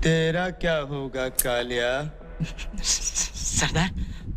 तेरा क्या होगा कालिया? सरदार,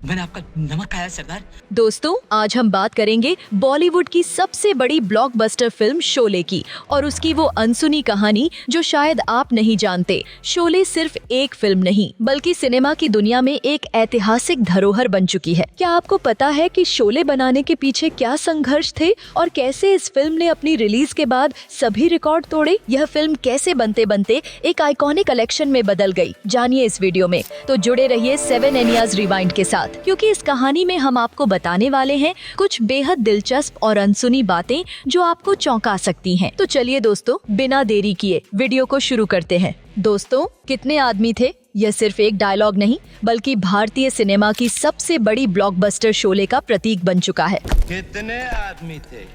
मैंने आपका नमक खाया सरदार। दोस्तों, आज हम बात करेंगे बॉलीवुड की सबसे बड़ी ब्लॉकबस्टर फिल्म शोले की और उसकी वो अनसुनी कहानी जो शायद आप नहीं जानते। शोले सिर्फ एक फिल्म नहीं बल्कि सिनेमा की दुनिया में एक ऐतिहासिक धरोहर बन चुकी है। क्या आपको पता है कि शोले बनाने के पीछे क्या संघर्ष थे और कैसे इस फिल्म ने अपनी रिलीज के बाद सभी रिकॉर्ड तोड़े? यह फिल्म कैसे बनते बनते एक आइकॉनिक कलेक्शन में बदल गई, जानिए इस वीडियो में। तो जुड़े रहिए 7 एनियाज रिवाइंड के साथ, क्योंकि इस कहानी में हम आपको बताने वाले हैं कुछ बेहद दिलचस्प और अनसुनी बातें जो आपको चौंका सकती हैं। तो चलिए दोस्तों, बिना देरी किए वीडियो को शुरू करते हैं। दोस्तों, कितने आदमी थे? यह सिर्फ एक डायलॉग नहीं बल्कि भारतीय सिनेमा की सबसे बड़ी ब्लॉकबस्टर शोले का प्रतीक बन चुका है। कितने आदमी थे?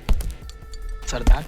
सरदार,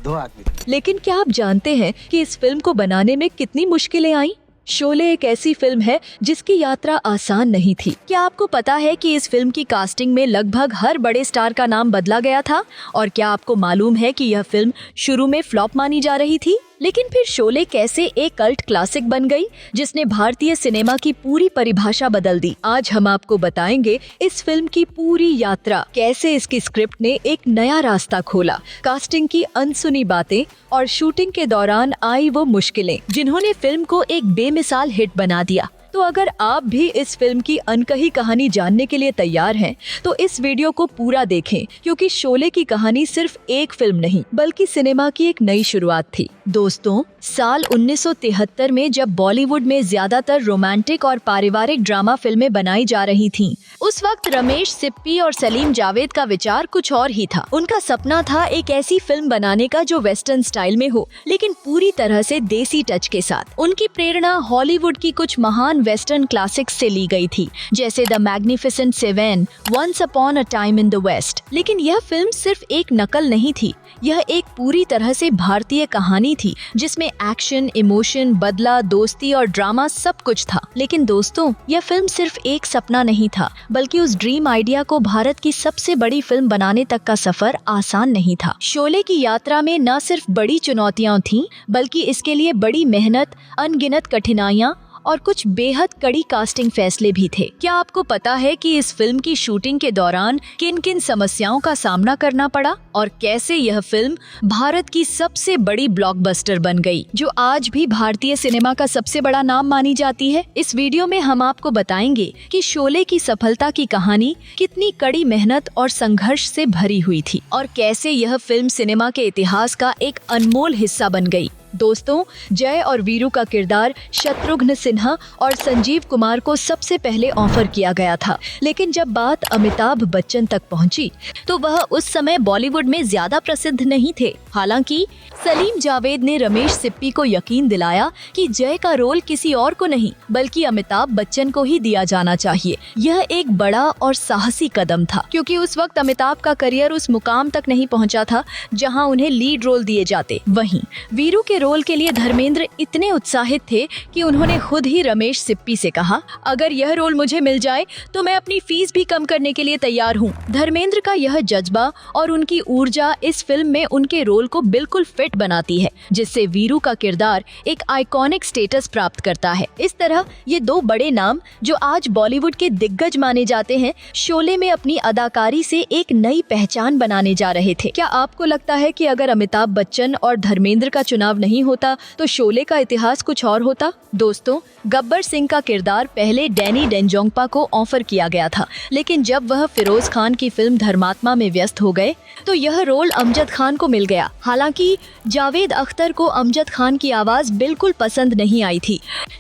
2 आदमी थे। लेकिन क्या आप जानते हैं कि इस फिल्म को बनाने में कितनी मुश्किलें आईं? शोले एक ऐसी फिल्म है जिसकी यात्रा आसान नहीं थी। क्या आपको पता है कि इस फिल्म की कास्टिंग में लगभग हर बड़े स्टार का नाम बदला गया था? और क्या आपको मालूम है कि यह फिल्म शुरू में फ्लॉप मानी जा रही थी, लेकिन फिर शोले कैसे एक कल्ट क्लासिक बन गई जिसने भारतीय सिनेमा की पूरी परिभाषा बदल दी। आज हम आपको बताएंगे इस फिल्म की पूरी यात्रा, कैसे इसकी स्क्रिप्ट ने एक नया रास्ता खोला, कास्टिंग की अनसुनी बातें और शूटिंग के दौरान आई वो मुश्किलें जिन्होंने फिल्म को एक बेमिसाल हिट बना दिया। तो अगर आप भी इस फिल्म की अनकही कहानी जानने के लिए तैयार हैं, तो इस वीडियो को पूरा देखें, क्योंकि शोले की कहानी सिर्फ एक फिल्म नहीं बल्कि सिनेमा की एक नई शुरुआत थी। दोस्तों, साल 1973 में जब बॉलीवुड में ज्यादातर रोमांटिक और पारिवारिक ड्रामा फिल्में बनाई जा रही थीं, उस वक्त रमेश सिप्पी और सलीम जावेद का विचार कुछ और ही था। उनका सपना था एक ऐसी फिल्म बनाने का जो वेस्टर्न स्टाइल में हो, लेकिन पूरी तरह से देसी टच के साथ। उनकी प्रेरणा हॉलीवुड की कुछ महान वेस्टर्न क्लासिक्स से ली गई थी, जैसे the magnificent seven, once upon a time in the west. लेकिन यह फिल्म सिर्फ एक नकल नहीं थी, यह एक पूरी तरह से भारतीय कहानी थी जिसमें एक्शन, इमोशन, बदला, दोस्ती और ड्रामा सब कुछ था। लेकिन दोस्तों, यह फिल्म सिर्फ एक सपना नहीं था, बल्कि उस ड्रीम आइडिया को भारत की सबसे बड़ी फिल्म बनाने तक का सफर आसान नहीं था। शोले की यात्रा में न सिर्फ बड़ी चुनौतियां थीं, बल्कि इसके लिए बड़ी मेहनत, अनगिनत कठिनाइयां और कुछ बेहद कड़ी कास्टिंग फैसले भी थे। क्या आपको पता है कि इस फिल्म की शूटिंग के दौरान किन किन समस्याओं का सामना करना पड़ा और कैसे यह फिल्म भारत की सबसे बड़ी ब्लॉकबस्टर बन गई, जो आज भी भारतीय सिनेमा का सबसे बड़ा नाम मानी जाती है? इस वीडियो में हम आपको बताएंगे कि शोले की सफलता की कहानी कितनी कड़ी मेहनत और संघर्ष से भरी हुई थी और कैसे यह फिल्म सिनेमा के इतिहास का एक अनमोल हिस्सा बन गई। दोस्तों, जय और वीरू का किरदार शत्रुघ्न सिन्हा और संजीव कुमार को सबसे पहले ऑफर किया गया था, लेकिन जब बात अमिताभ बच्चन तक पहुंची तो वह उस समय बॉलीवुड में ज्यादा प्रसिद्ध नहीं थे। हालांकि सलीम जावेद ने रमेश सिप्पी को यकीन दिलाया कि जय का रोल किसी और को नहीं बल्कि अमिताभ बच्चन को ही दिया जाना चाहिए। यह एक बड़ा और साहसी कदम था, क्योंकि उस वक्त अमिताभ का करियर उस मुकाम तक नहीं पहुंचा था जहां उन्हें लीड रोल दिए जाते। वहीं वीरू के रोल के लिए धर्मेंद्र इतने उत्साहित थे कि उन्होंने खुद ही रमेश सिप्पी से कहा, अगर यह रोल मुझे मिल जाए तो मैं अपनी फीस भी कम करने के लिए तैयार हूँ। धर्मेंद्र का यह जज्बा और उनकी ऊर्जा इस फिल्म में उनके रोल को बिल्कुल फिट बनाती है, जिससे वीरू का किरदार एक आइकॉनिक स्टेटस प्राप्त करता है। इस तरह ये 2 बड़े नाम जो आज बॉलीवुड के दिग्गज माने जाते हैं, शोले में अपनी अदाकारी से एक नई पहचान बनाने जा रहे थे। क्या आपको लगता है कि अगर अमिताभ बच्चन और धर्मेंद्र का चुनाव नहीं होता तो शोले का इतिहास कुछ और होता? दोस्तों, गब्बर सिंह का किरदार पहले डैनी डेंजोंगपा को ऑफर किया गया था, लेकिन जब वह फिरोज खान की फिल्म धर्मात्मा में व्यस्त हो गए तो यह रोल अमजद खान को मिल गया। हालांकि जावेद अख्तर को अमजद खान की आवाज बिल्कुल पसंद नहीं आई थी,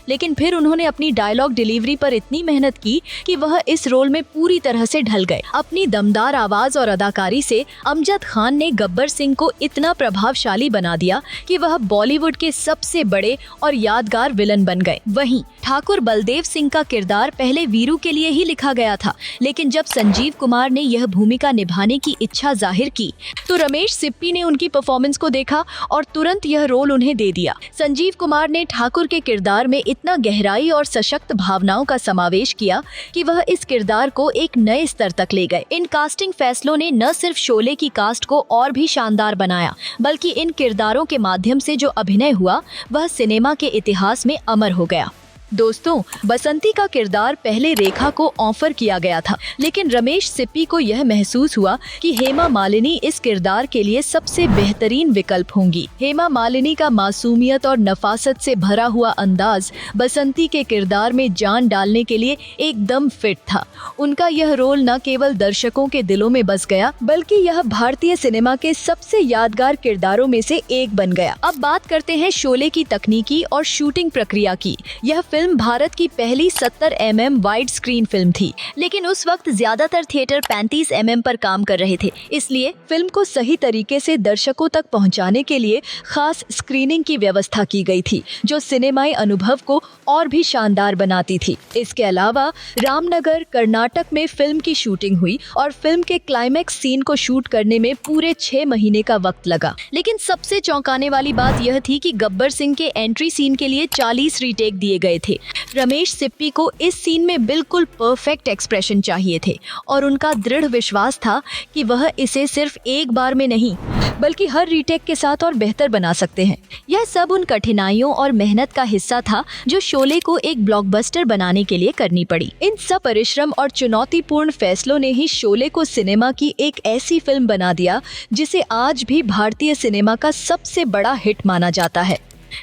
लेकिन फिर उन्होंने अपनी डायलॉग डिलीवरी पर इतनी मेहनत की कि वह इस रोल में पूरी तरह से ढल गए। अपनी दमदार आवाज और अदाकारी से अमजद खान ने गब्बर सिंह को इतना प्रभावशाली बना दिया कि वह बॉलीवुड के सबसे बड़े और यादगार विलन बन गए। वहीं ठाकुर बलदेव सिंह का किरदार पहले वीरू के लिए ही लिखा गया था, लेकिन जब संजीव कुमार ने यह भूमिका निभाने की इच्छा जाहिर की तो रमेश सिप्पी ने उनकी परफॉर्मेंस को देखा और तुरंत यह रोल उन्हें दे दिया। संजीव कुमार ने ठाकुर के किरदार में इतना गहराई और सशक्त भावनाओं का समावेश किया कि वह इस किरदार को एक नए स्तर तक ले गए। इन कास्टिंग फैसलों ने न सिर्फ शोले की कास्ट को और भी शानदार बनाया, बल्कि इन किरदारों के माध्यम से जो जो अभिनय हुआ वह सिनेमा के इतिहास में अमर हो गया। दोस्तों, बसंती का किरदार पहले रेखा को ऑफर किया गया था, लेकिन रमेश सिप्पी को यह महसूस हुआ कि हेमा मालिनी इस किरदार के लिए सबसे बेहतरीन विकल्प होंगी। हेमा मालिनी का मासूमियत और नफासत से भरा हुआ अंदाज बसंती के किरदार में जान डालने के लिए एकदम फिट था। उनका यह रोल न केवल दर्शकों के दिलों में बस गया, बल्कि यह भारतीय सिनेमा के सबसे यादगार किरदारों में से एक बन गया। अब बात करते हैं शोले की तकनीकी और शूटिंग प्रक्रिया की। यह फिल्म भारत की पहली 70 mm वाइड स्क्रीन फिल्म थी, लेकिन उस वक्त ज्यादातर थिएटर 35 mm पर काम कर रहे थे। इसलिए फिल्म को सही तरीके से दर्शकों तक पहुंचाने के लिए खास स्क्रीनिंग की व्यवस्था की गई थी, जो सिनेमाई अनुभव को और भी शानदार बनाती थी। इसके अलावा रामनगर, कर्नाटक में फिल्म की शूटिंग हुई और फिल्म के क्लाइमैक्स सीन को शूट करने में पूरे 6 महीने का वक्त लगा। लेकिन सबसे चौंकाने वाली बात यह थी कि गब्बर सिंह के एंट्री सीन के लिए 40 रीटेक दिए गए थे। रमेश सिप्पी को इस सीन में बिल्कुल परफेक्ट एक्सप्रेशन चाहिए थे और उनका दृढ़ विश्वास था कि वह इसे सिर्फ एक बार में नहीं बल्कि हर रीटेक के साथ और बेहतर बना सकते हैं। यह सब उन कठिनाइयों और मेहनत का हिस्सा था जो शोले को एक ब्लॉकबस्टर बनाने के लिए करनी पड़ी। इन सब परिश्रम और चुनौतीपूर्ण फैसलों ने ही शोले को सिनेमा की एक ऐसी फिल्म बना दिया जिसे आज भी भारतीय सिनेमा का सबसे बड़ा हिट माना जाता है।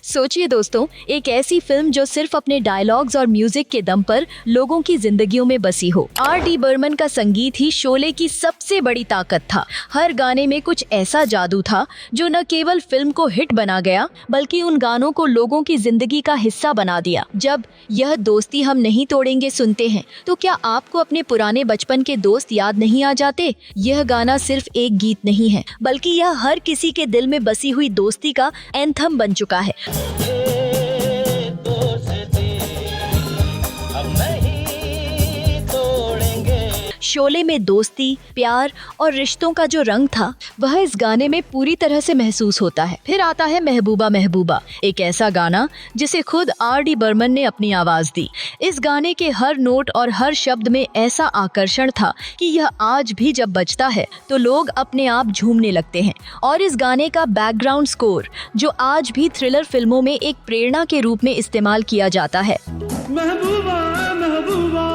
सोचिए दोस्तों, एक ऐसी फिल्म जो सिर्फ अपने डायलॉग्स और म्यूजिक के दम पर लोगों की जिंदगियों में बसी हो। R.D. बर्मन का संगीत ही शोले की सबसे बड़ी ताकत था। हर गाने में कुछ ऐसा जादू था जो न केवल फिल्म को हिट बना गया, बल्कि उन गानों को लोगों की जिंदगी का हिस्सा बना दिया। जब यह दोस्ती हम नहीं तोड़ेंगे सुनते हैं, तो क्या आपको अपने पुराने बचपन के दोस्त याद नहीं आ जाते? यह गाना सिर्फ एक गीत नहीं है, बल्कि यह हर किसी के दिल में बसी हुई दोस्ती का एंथम बन चुका है। शोले में दोस्ती, प्यार और रिश्तों का जो रंग था वह इस गाने में पूरी तरह से महसूस होता है। फिर आता है महबूबा महबूबा, एक ऐसा गाना जिसे खुद R.D. बर्मन ने अपनी आवाज दी। इस गाने के हर नोट और हर शब्द में ऐसा आकर्षण था कि यह आज भी जब बजता है तो लोग अपने आप झूमने लगते हैं। और इस गाने का बैकग्राउंड स्कोर जो आज भी थ्रिलर फिल्मों में एक प्रेरणा के रूप में इस्तेमाल किया जाता है। महबूबा महबूबा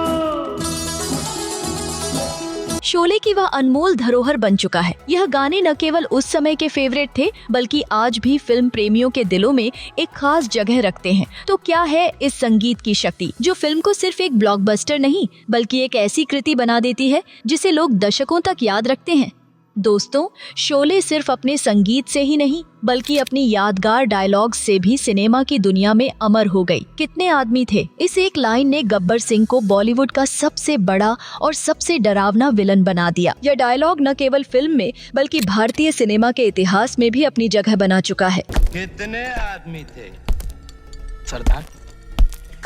शोले की वह अनमोल धरोहर बन चुका है। यह गाने न केवल उस समय के फेवरेट थे, बल्कि आज भी फिल्म प्रेमियों के दिलों में एक खास जगह रखते हैं। तो क्या है इस संगीत की शक्ति जो फिल्म को सिर्फ एक ब्लॉकबस्टर नहीं बल्कि एक ऐसी कृति बना देती है जिसे लोग दशकों तक याद रखते हैं? दोस्तों, शोले सिर्फ अपने संगीत से ही नहीं बल्कि अपनी यादगार डायलॉग से भी सिनेमा की दुनिया में अमर हो गई। कितने आदमी थे, इस एक लाइन ने गब्बर सिंह को बॉलीवुड का सबसे बड़ा और सबसे डरावना विलन बना दिया। यह डायलॉग न केवल फिल्म में बल्कि भारतीय सिनेमा के इतिहास में भी अपनी जगह बना चुका है। कितने आदमी थे? सरदार,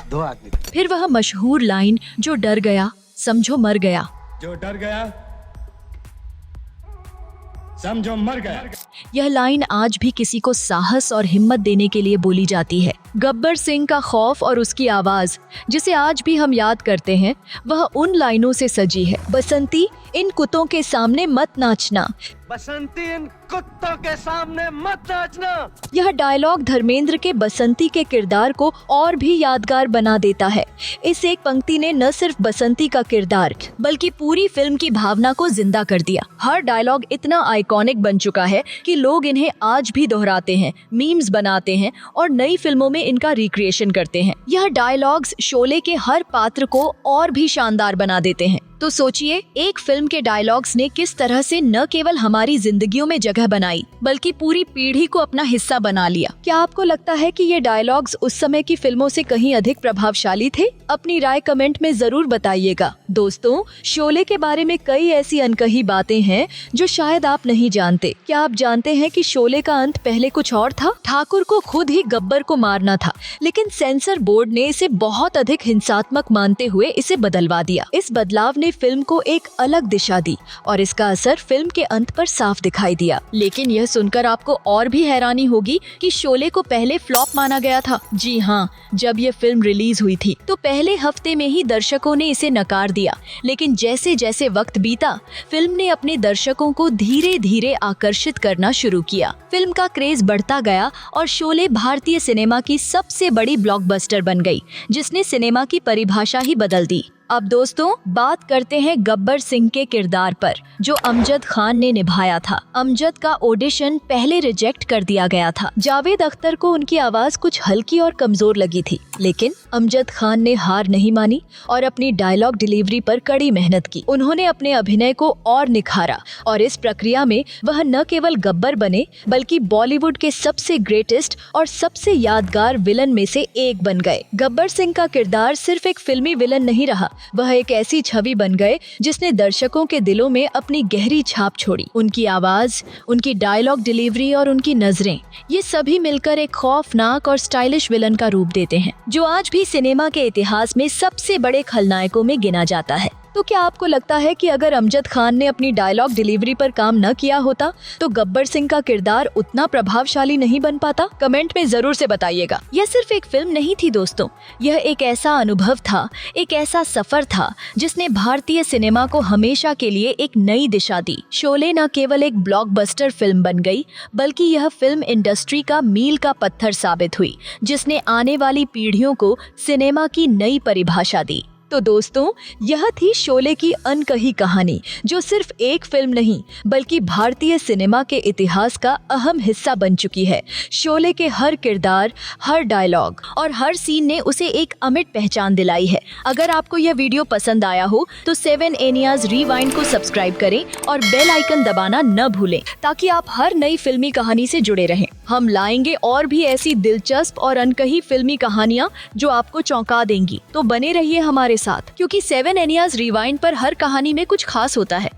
2 आदमी थे। फिर वह मशहूर लाइन, जो डर गया समझो मर गया। जो डर गया समझो मर गया। यह लाइन आज भी किसी को साहस और हिम्मत देने के लिए बोली जाती है। गब्बर सिंह का खौफ और उसकी आवाज जिसे आज भी हम याद करते हैं, वह उन लाइनों से सजी है। बसंती, इन कुत्तों के सामने मत नाचना। बसंती, इन कुत्तों के सामने मत नाचना। यह डायलॉग धर्मेंद्र के बसंती के किरदार को और भी यादगार बना देता है। इस एक पंक्ति ने न सिर्फ बसंती का किरदार बल्कि पूरी फिल्म की भावना को जिंदा कर दिया। हर डायलॉग इतना आइकॉनिक बन चुका है कि लोग इन्हें आज भी दोहराते हैं, मीम्स बनाते हैं और नई फिल्मों में इनका रिक्रिएशन करते हैं। यह डायलॉग्स शोले के हर पात्र को और भी शानदार बना देते हैं। तो सोचिए, एक फिल्म के डायलॉग्स ने किस तरह से न केवल हमारी जिंदगियों में जगह बनाई बल्कि पूरी पीढ़ी को अपना हिस्सा बना लिया। क्या आपको लगता है कि ये डायलॉग्स उस समय की फिल्मों से कहीं अधिक प्रभावशाली थे? अपनी राय कमेंट में जरूर बताइएगा। दोस्तों, शोले के बारे में कई ऐसी अनकही बातें हैं जो शायद आप नहीं जानते। क्या आप जानते हैं कि शोले का अंत पहले कुछ और था? ठाकुर को खुद ही गब्बर को मारना था, लेकिन सेंसर बोर्ड ने इसे बहुत अधिक हिंसात्मक मानते हुए इसे बदलवा दिया। इस बदलाव ने उन्होंने फिल्म को एक अलग दिशा दी और इसका असर फिल्म के अंत पर साफ दिखाई दिया। लेकिन यह सुनकर आपको और भी हैरानी होगी कि शोले को पहले फ्लॉप माना गया था। जी हाँ, जब यह फिल्म रिलीज हुई थी तो पहले हफ्ते में ही दर्शकों ने इसे नकार दिया, लेकिन जैसे जैसे वक्त बीता फिल्म ने अपने दर्शकों को धीरे धीरे आकर्षित करना शुरू किया। फिल्म का क्रेज बढ़ता गया और शोले भारतीय सिनेमा की सबसे बड़ी ब्लॉकबस्टर बन गई, जिसने सिनेमा की परिभाषा ही बदल दी। अब दोस्तों बात करते हैं गब्बर सिंह के किरदार पर, जो अमजद खान ने निभाया था। अमजद का ऑडिशन पहले रिजेक्ट कर दिया गया था। जावेद अख्तर को उनकी आवाज कुछ हल्की और कमजोर लगी थी, लेकिन अमजद खान ने हार नहीं मानी और अपनी डायलॉग डिलीवरी पर कड़ी मेहनत की। उन्होंने अपने अभिनय को और निखारा और इस प्रक्रिया में वह न केवल गब्बर बने बल्कि बॉलीवुड के सबसे ग्रेटेस्ट और सबसे यादगार विलन में से एक बन गए। गब्बर सिंह का किरदार सिर्फ एक फिल्मी विलन नहीं रहा, वह एक ऐसी छवि बन गए जिसने दर्शकों के दिलों में अपनी गहरी छाप छोड़ी। उनकी आवाज, उनकी डायलॉग डिलीवरी और उनकी नजरें, ये सभी मिलकर एक खौफनाक और स्टाइलिश विलन का रूप देते हैं, जो आज भी सिनेमा के इतिहास में सबसे बड़े खलनायकों में गिना जाता है। तो क्या आपको लगता है कि अगर अमजद खान ने अपनी डायलॉग डिलीवरी पर काम न किया होता तो गब्बर सिंह का किरदार उतना प्रभावशाली नहीं बन पाता? कमेंट में जरूर से बताइएगा। यह सिर्फ एक फिल्म नहीं थी दोस्तों, यह एक ऐसा अनुभव था, एक ऐसा सफर था जिसने भारतीय सिनेमा को हमेशा के लिए एक नई दिशा दी। शोले न केवल एक ब्लॉकबस्टर फिल्म बन गई, बल्कि यह फिल्म इंडस्ट्री का मील का पत्थर साबित हुई, जिसने आने वाली पीढ़ियों को सिनेमा की नई परिभाषा दी। तो दोस्तों यह थी शोले की अनकही कहानी, जो सिर्फ एक फिल्म नहीं बल्कि भारतीय सिनेमा के इतिहास का अहम हिस्सा बन चुकी है। शोले के हर किरदार, हर डायलॉग और हर सीन ने उसे एक अमिट पहचान दिलाई है। अगर आपको यह वीडियो पसंद आया हो तो 7 एनियाज रिवाइंड को सब्सक्राइब करें और बेल आइकन दबाना न भूलें, ताकि आप हर नई फिल्मी कहानी से जुड़े रहें। हम लाएंगे और भी ऐसी दिलचस्प और अनकही फिल्मी कहानियाँ जो आपको चौंका देंगी। तो बने रहिए हमारे साथ, क्योंकि 7 एनियाज रिवाइंड पर हर कहानी में कुछ खास होता है।